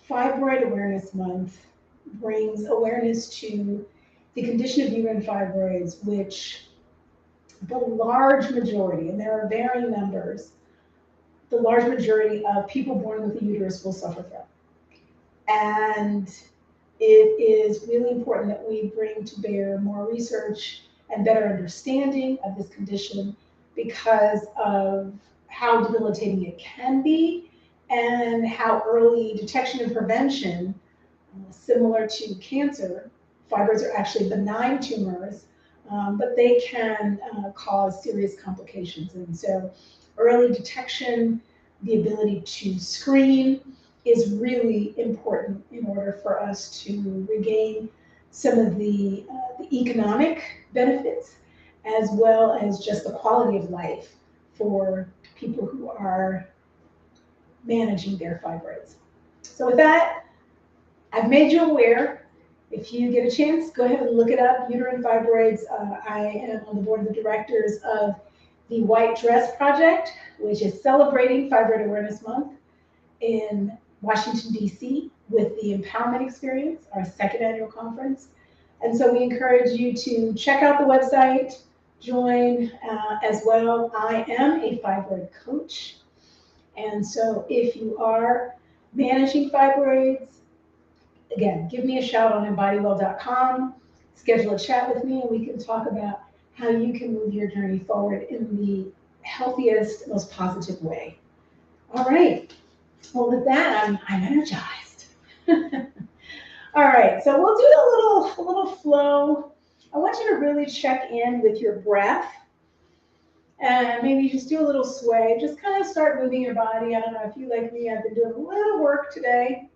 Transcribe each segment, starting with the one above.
Fibroid Awareness Month brings awareness to the condition of uterine fibroids, which the large majority, and there are varying numbers, the large majority of people born with a uterus will suffer from. And it is really important that we bring to bear more research and better understanding of this condition because of how debilitating it can be and how early detection and prevention, similar to cancer, fibroids are actually benign tumors, but they can cause serious complications. And so early detection, the ability to screen is really important in order for us to regain some of the economic benefits as well as just the quality of life for people who are managing their fibroids. So with that, I've made you aware. If you get a chance, go ahead and look it up, uterine fibroids. I am on the board of directors of the White Dress Project, which is celebrating Fibroid Awareness Month in Washington, D.C. with the Empowerment Experience, our second annual conference. And so we encourage you to check out the website, join as well. I am a fibroid coach. And so if you are managing fibroids, again, give me a shout on EmBODYLOVE.com, schedule a chat with me, and we can talk about how you can move your journey forward in the healthiest, most positive way. All right. Well, with that, I'm energized. All right, so we'll do a little flow. I want you to really check in with your breath. And maybe just do a little sway. Just kind of start moving your body. I don't know if you like me, I've been doing a little work today.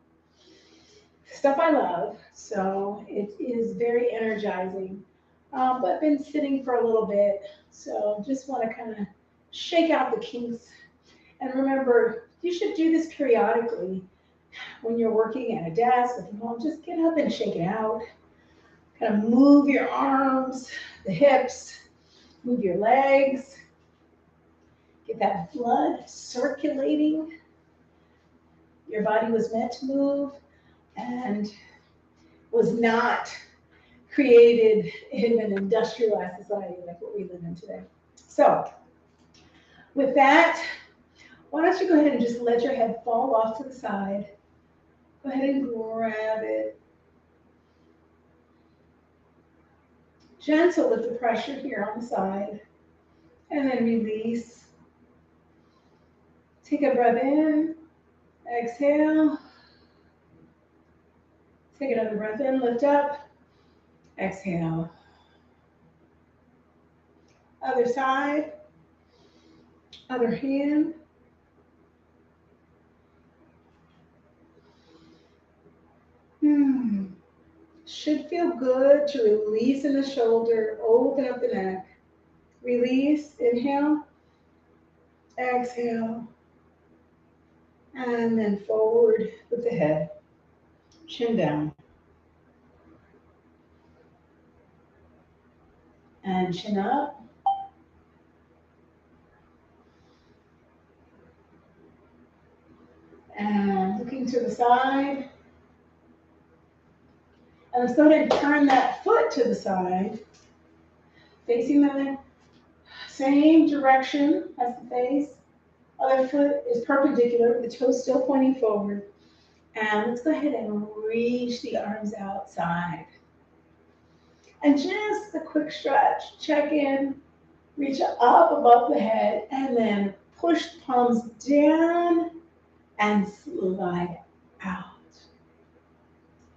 Stuff I love, so it is very energizing. But I've been sitting for a little bit, so just want to kind of shake out the kinks. And remember, you should do this periodically when you're working at a desk, if you won't, just get up and shake it out. Kind of move your arms, the hips, move your legs. Get that blood circulating. Your body was meant to move and was not created in an industrialized society like what we live in today. So with that, why don't you go ahead and just let your head fall off to the side. Go ahead and grab it. Gentle with the pressure here on the side. And then release. Take a breath in. Exhale. Take another breath in. Lift up. Exhale. Other side. Other hand. Should feel good to release in the shoulder, open up the neck. Release, inhale, exhale, and then forward with the head, chin down. And chin up. And looking to the side. And let's go ahead and turn that foot to the side, facing the same direction as the face. Other foot is perpendicular, the toes still pointing forward. And let's go ahead and reach the arms outside. And just a quick stretch. Check in, reach up above the head, and then push the palms down and slide out.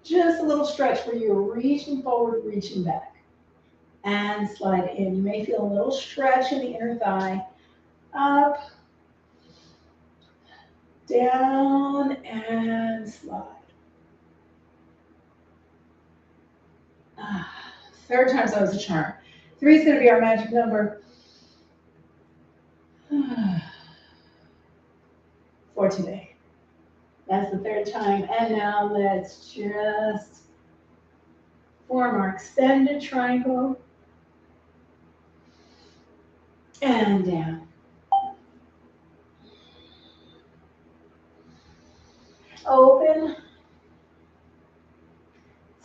Just a little stretch where you're reaching forward, reaching back, and slide in. You may feel a little stretch in the inner thigh. Up, down, and slide. Third time's always a charm. 3 is going to be our magic number for today. That's the third time. And now let's just form our extended triangle. And down. Open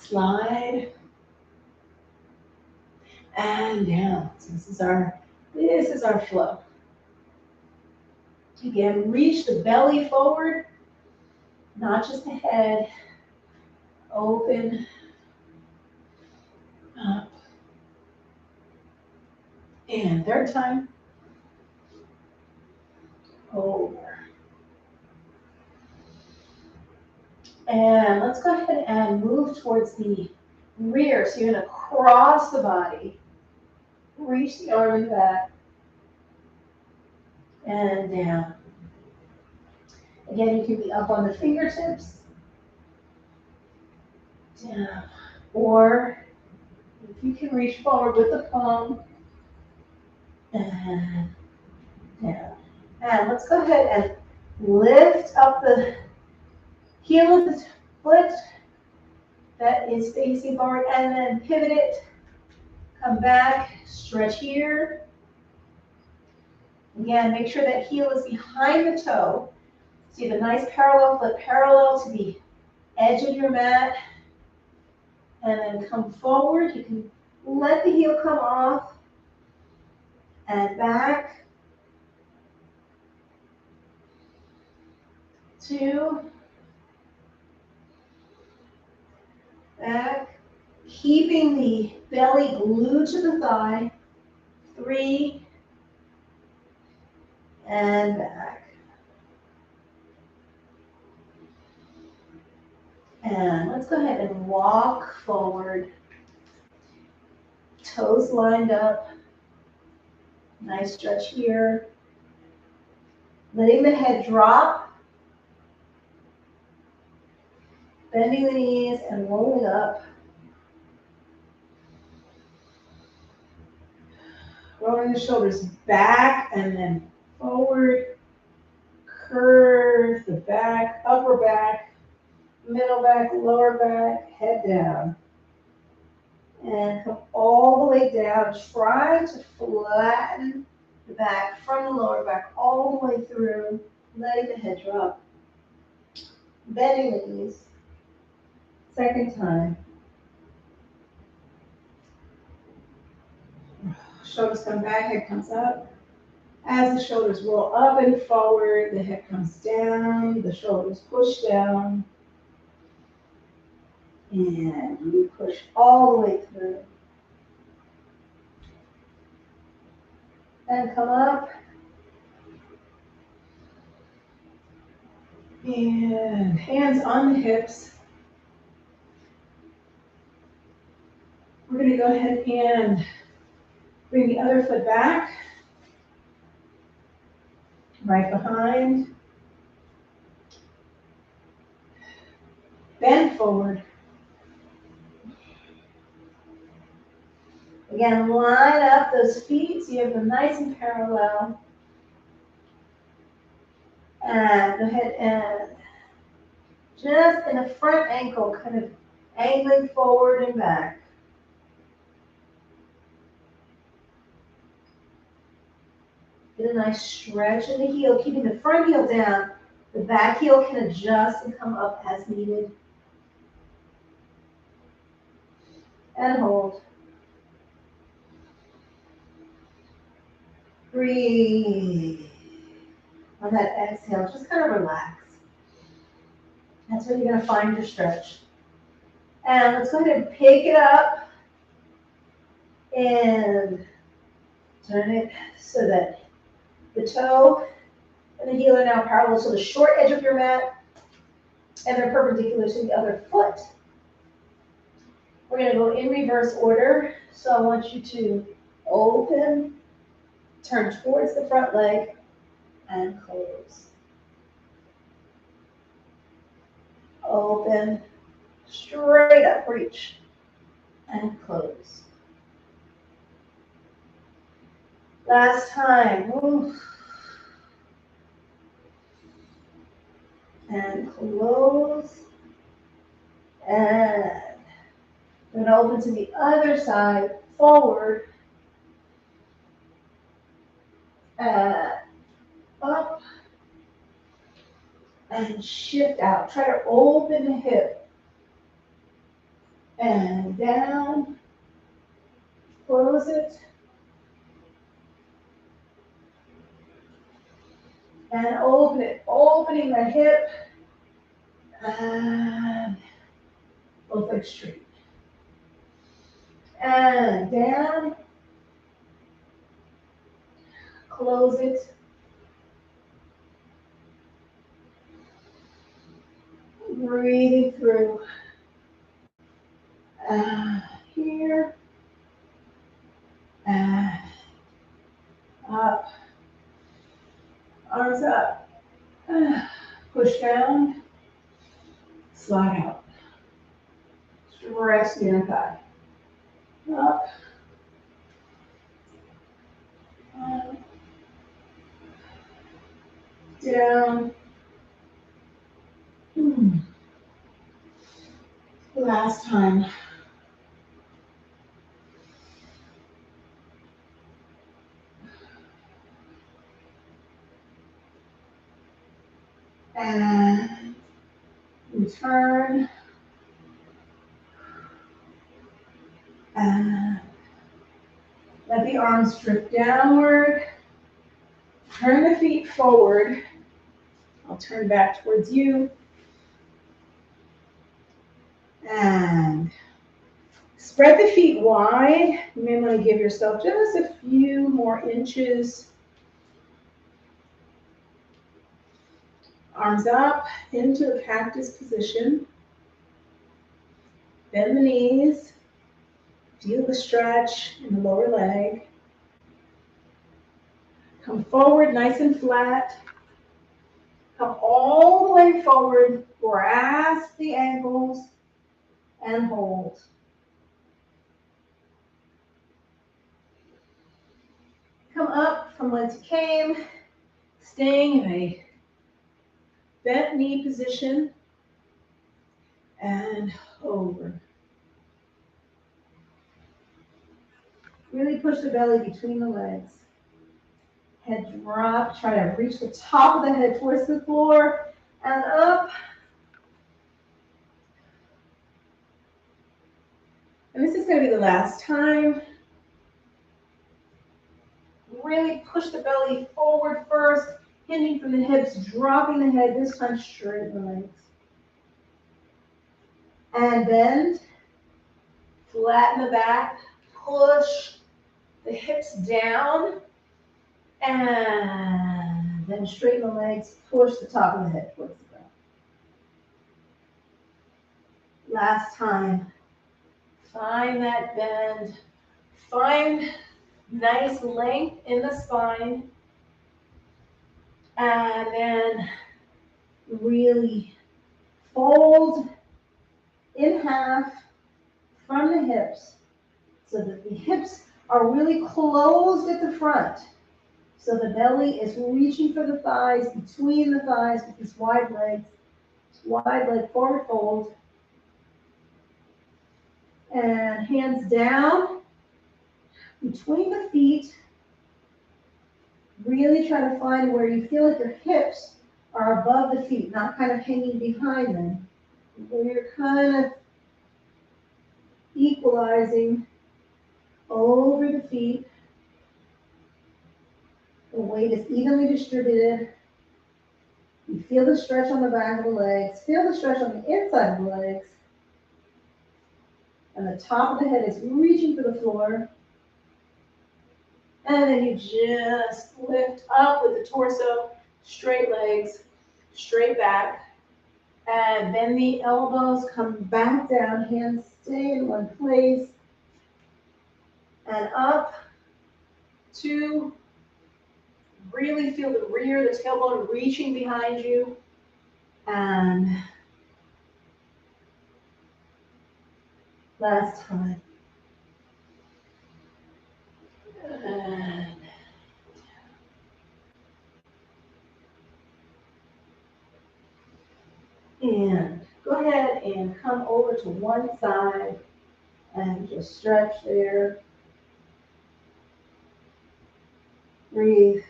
Slide. And down. So this is our flow. Again, reach the belly forward, not just the head. Open up. And third time. Over. And let's go ahead and move towards the rear. So you're going to cross the body. Reach the arm in the back. And down. Again, you can be up on the fingertips. Down. Or if you can reach forward with the palm. And down. And let's go ahead and lift up the heel of the foot that is facing forward, and then pivot it. Come back, stretch here. Again, make sure that heel is behind the toe. So you have a nice parallel foot, parallel to the edge of your mat. And then come forward. You can let the heel come off. And back. 2. Back. Keeping the belly glued to the thigh. 3. And back. And let's go ahead and walk forward. Toes lined up. Nice stretch here. Letting the head drop. Bending the knees and rolling up. Rolling the shoulders back and then forward. Curve the back, upper back, middle back, lower back, head down. And come all the way down. Try to flatten the back from the lower back all the way through, letting the head drop. Bending the knees. Second time. Shoulders come back, head comes up. As the shoulders roll up and forward, the head comes down, the shoulders push down. And you push all the way through. And come up. And hands on the hips. We're going to go ahead and bring the other foot back. Right behind. Bend forward. Again, line up those feet so you have them nice and parallel. And go ahead and just in a front ankle, kind of angling forward and back. Get a nice stretch in the heel, keeping the front heel down. The back heel can adjust and come up as needed. And hold. Breathe. On that exhale, just kind of relax. That's where you're going to find your stretch. And let's go ahead and pick it up and turn it so that the toe and the heel are now parallel to the short edge of your mat, and they're perpendicular to the other foot. We're going to go in reverse order. So I want you to open, turn towards the front leg, and close. Open, straight up, reach, and close. Last time. Oof. And close. And then open to the other side, forward. And up. And shift out. Try to open the hip. And down. Close it. And open it. Opening the hip. And both legs straight. And down. Close it. Breathing through. Here. And up. Arms up. Push down. Slide out. Stretch the inner thigh. Up. Down. Last time. And return. And let the arms drift downward. Turn the feet forward. I'll turn back towards you. And spread the feet wide. You may want to give yourself just a few more inches. Arms up into the cactus position. Bend the knees. Feel the stretch in the lower leg. Come forward nice and flat. Come all the way forward. Grasp the ankles and hold. Come up from whence you came, staying in a bent knee position, and over. Really push the belly between the legs. Head drop, try to reach the top of the head towards the floor, and up. And this is going to be the last time. Really push the belly forward first, hinging from the hips, dropping the head, this time straight the legs. And bend, flatten the back, push the hips down, and then straighten the legs, push the top of the head towards the ground. Last time. Find that bend. Find nice length in the spine. And then really fold in half from the hips so that the hips are really closed at the front. So the belly is reaching for the thighs, between the thighs with these wide legs. Wide leg forward fold. And hands down between the feet. Really try to find where you feel like your hips are above the feet, not kind of hanging behind them. Where you're kind of equalizing over the feet. The weight is evenly distributed. You feel the stretch on the back of the legs. Feel the stretch on the inside of the legs. And the top of the head is reaching for the floor. And then you just lift up with the torso, straight legs, straight back. And bend the elbows, come back down, hands stay in one place. And up, 2. Really feel the rear, the tailbone reaching behind you. And last time. And go ahead and come over to one side and just stretch there. Breathe.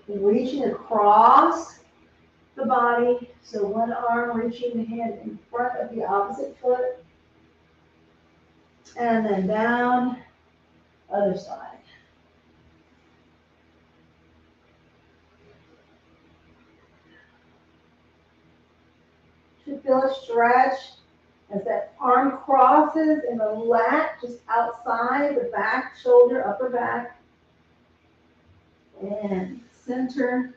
Reaching across the body. So one arm reaching the hand in front of the opposite foot. And then down, other side. Should feel a stretch as that arm crosses in the lat, just outside the back, shoulder, upper back. And center.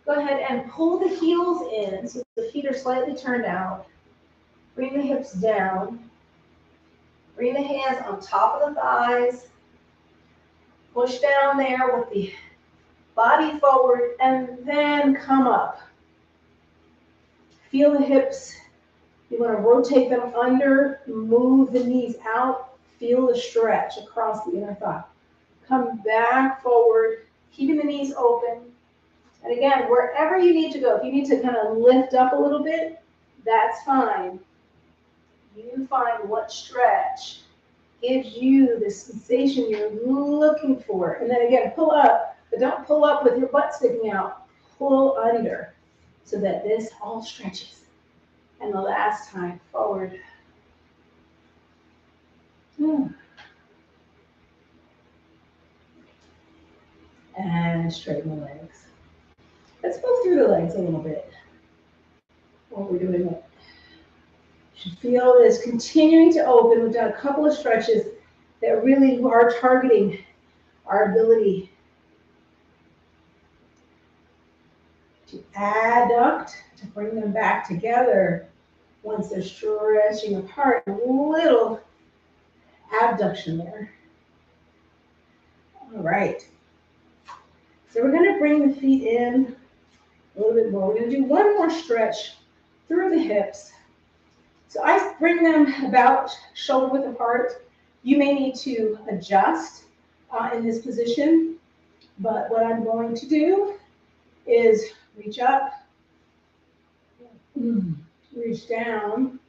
Go ahead and pull the heels in so the feet are slightly turned out. Bring the hips down. Bring the hands on top of the thighs. Push down there with the body forward and then come up. Feel the hips. You want to rotate them under, move the knees out. Feel the stretch across the inner thigh. Come back forward, keeping the knees open. And again, wherever you need to go, if you need to kind of lift up a little bit, that's fine. You find what stretch gives you the sensation you're looking for. And then again, pull up, but don't pull up with your butt sticking out. Pull under so that this all stretches. And the last time, forward. And straighten the legs. Let's move through the legs a little bit while we're doing it. You should feel this continuing to open. We've done a couple of stretches that really are targeting our ability to adduct, to bring them back together once they're stretching apart. A little abduction there. All right. So we're going to bring the feet in a little bit more. We're going to do one more stretch through the hips. So I bring them about shoulder width apart. You may need to adjust in this position, but what I'm going to do is reach up, reach down,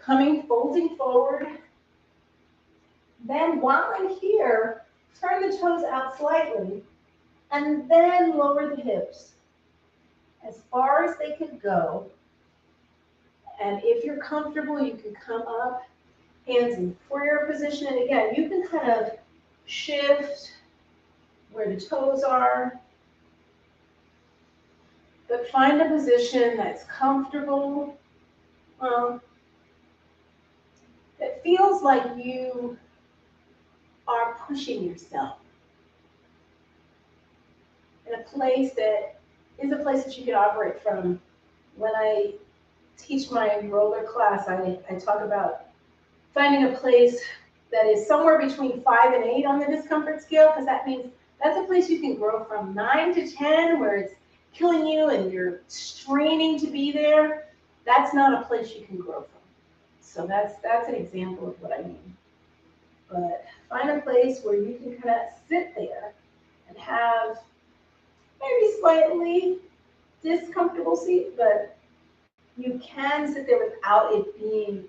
folding forward. Then while I'm here, turn the toes out slightly, and then lower the hips as far as they can go. And if you're comfortable, you can come up, hands in prayer position. And again, you can kind of shift where the toes are, but find a position that's comfortable, that feels like you are pushing yourself in a place that is a place that you can operate from. When I teach my roller class, I talk about finding a place that is somewhere between 5 and 8 on the discomfort scale, because that means that's a place you can grow from. 9 to 10, where it's killing you and you're straining to be there, that's not a place you can grow from. So that's an example of what I mean. But find a place where you can kind of sit there and have maybe slightly discomfortable seat, but you can sit there without it being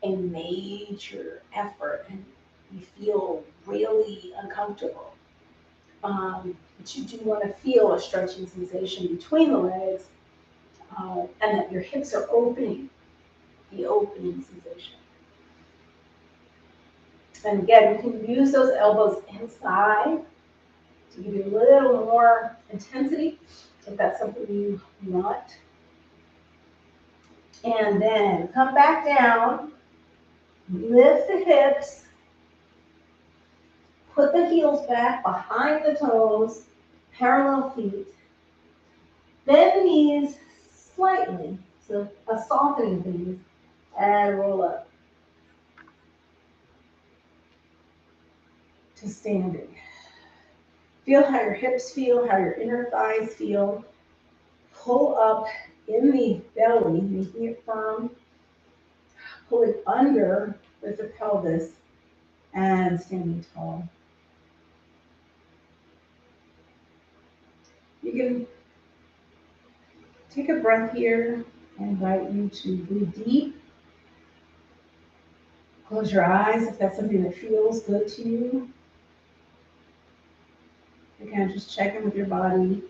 a major effort and you feel really uncomfortable. But you do want to feel a stretching sensation between the legs, and that your hips are opening, the opening sensation. And again, you can use those elbows inside to give you a little more intensity if that's something you want. And then come back down, lift the hips, put the heels back behind the toes, parallel feet. Bend the knees slightly, so a softening of the knees, and roll up to standing. Feel how your hips feel, how your inner thighs feel. Pull up in the belly, making it firm. Pull it under with the pelvis and standing tall. You can take a breath here. I invite you to breathe deep. Close your eyes if that's something that feels good to you. Again, just check in with your body.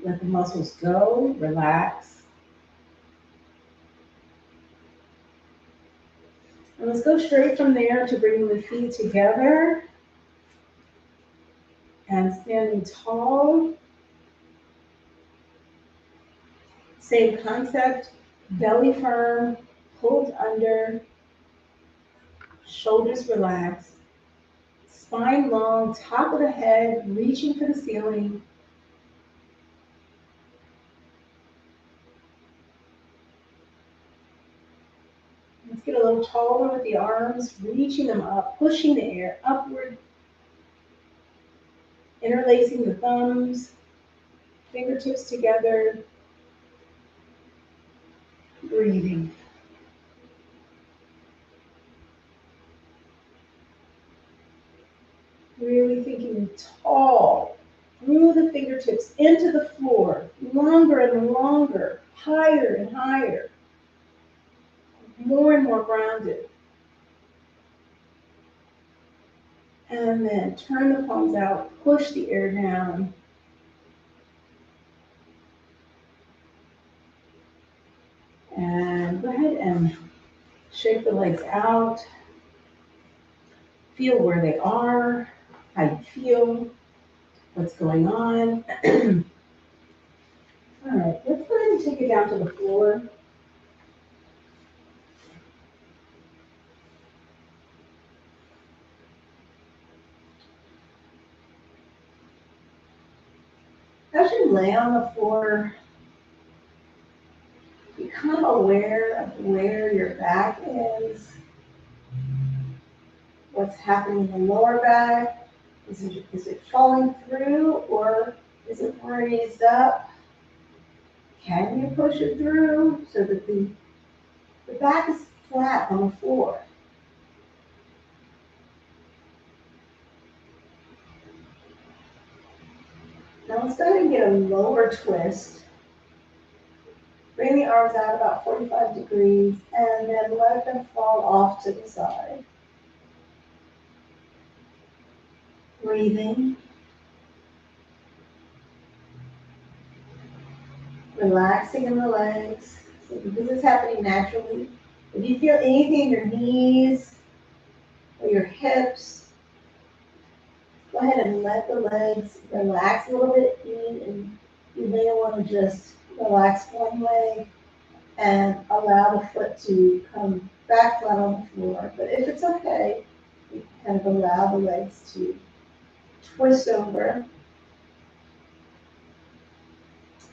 Let the muscles go, relax. And let's go straight from there to bringing the feet together and standing tall. Same concept, belly firm, pulled under, shoulders relaxed, spine long, top of the head, reaching for the ceiling. Let's get a little taller with the arms, reaching them up, pushing the air upward, interlacing the thumbs, fingertips together, breathing. Really thinking tall, through the fingertips, into the floor, longer and longer, higher and higher, more and more grounded. And then turn the palms out, push the air down. And go ahead and shake the legs out. Feel where they are, how you feel, what's going on. All right, let's go ahead and take it down to the floor. As you lay on the floor, become aware of where your back is, what's happening in the lower back. Is it falling through or is it raised up? Can you push it through so that the back is flat on the floor? Now let's go ahead and get a lower twist. Bring the arms out about 45 degrees and then let them fall off to the side. Breathing. Relaxing in the legs. So this is happening naturally. If you feel anything in your knees or your hips, go ahead and let the legs relax a little bit. And you may want to just relax one leg and allow the foot to come back flat on the floor. But if it's okay, you can kind of allow the legs to twist over.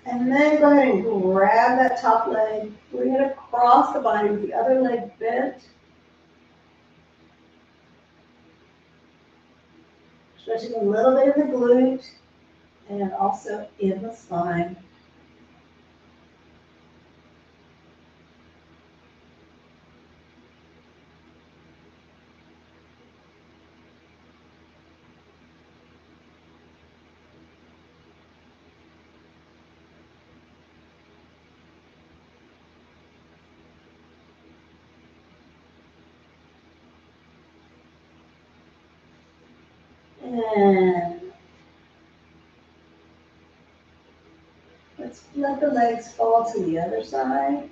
And then go ahead and grab that top leg. We're going to cross the body with the other leg bent. Stretching a little bit in the glute and also in the spine. And let's let the legs fall to the other side.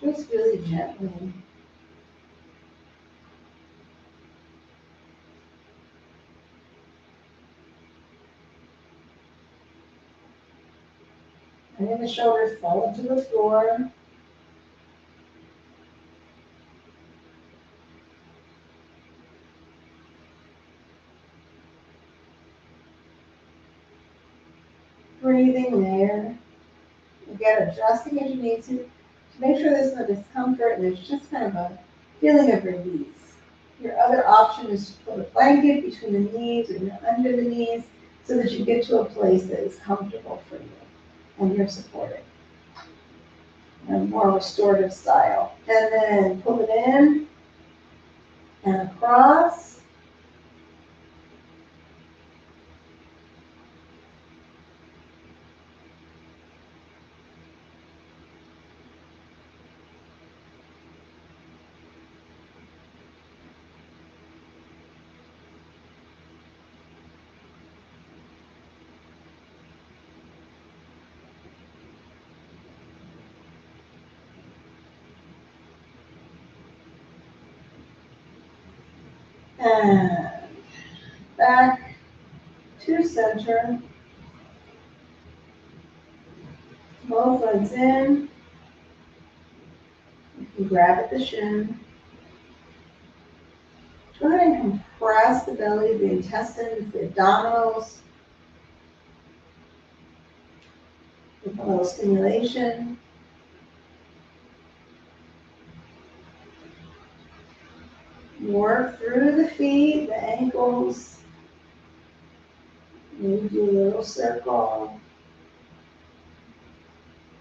Just really gently. And then the shoulders fall to the floor. Breathing there. Again, adjusting as you need to make sure there's no discomfort and there's just kind of a feeling of release. Your other option is to put a blanket between the knees or under the knees so that you get to a place that is comfortable for you and you're supported. A more restorative style. And then pull it in and across. And back to center. Both legs in. You can grab at the shin. Go ahead and compress the belly, the intestines, the abdominals. With a little stimulation. Work through the feet, the ankles. Maybe do a little circle.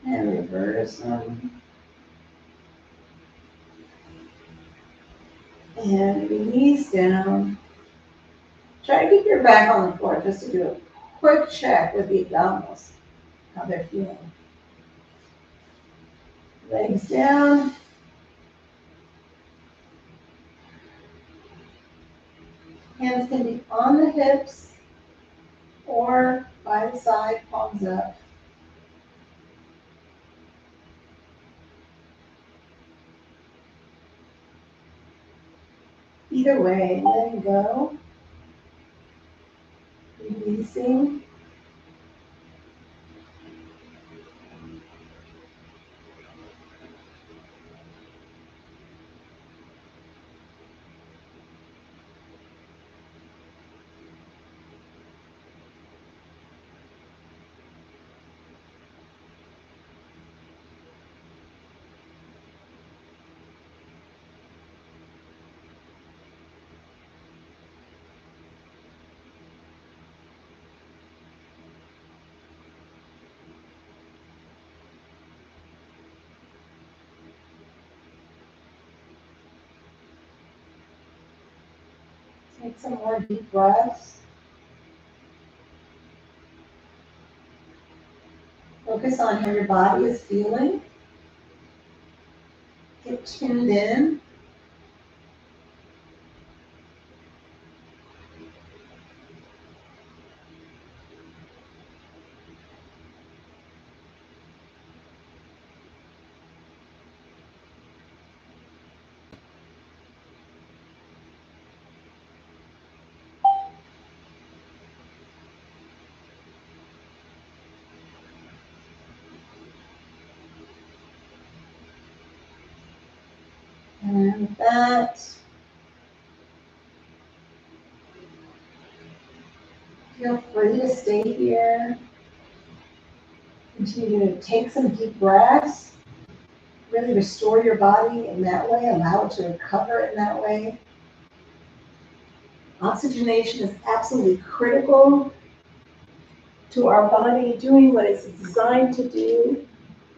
And reverse them. And release down. Try to keep your back on the floor just to do a quick check with the abdominals, how they're feeling. Legs down. Hands can be on the hips or by the side, palms up. Either way, letting go, releasing. Take some more deep breaths. Focus on how your body is feeling. Get tuned in. And with that, feel free to stay here. Continue to take some deep breaths. Really restore your body in that way. Allow it to recover in that way. Oxygenation is absolutely critical to our body doing what it's designed to do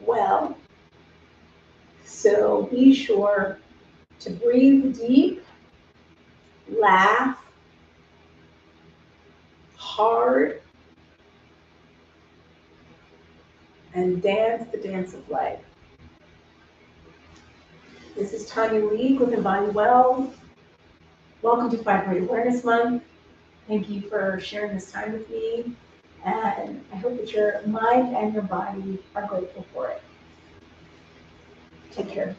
well. So be sure to breathe deep, laugh hard, and dance the dance of life. This is Tanya League with EmBODY Well. Welcome to Fibroid Awareness Month. Thank you for sharing this time with me. And I hope that your mind and your body are grateful for it. Take care.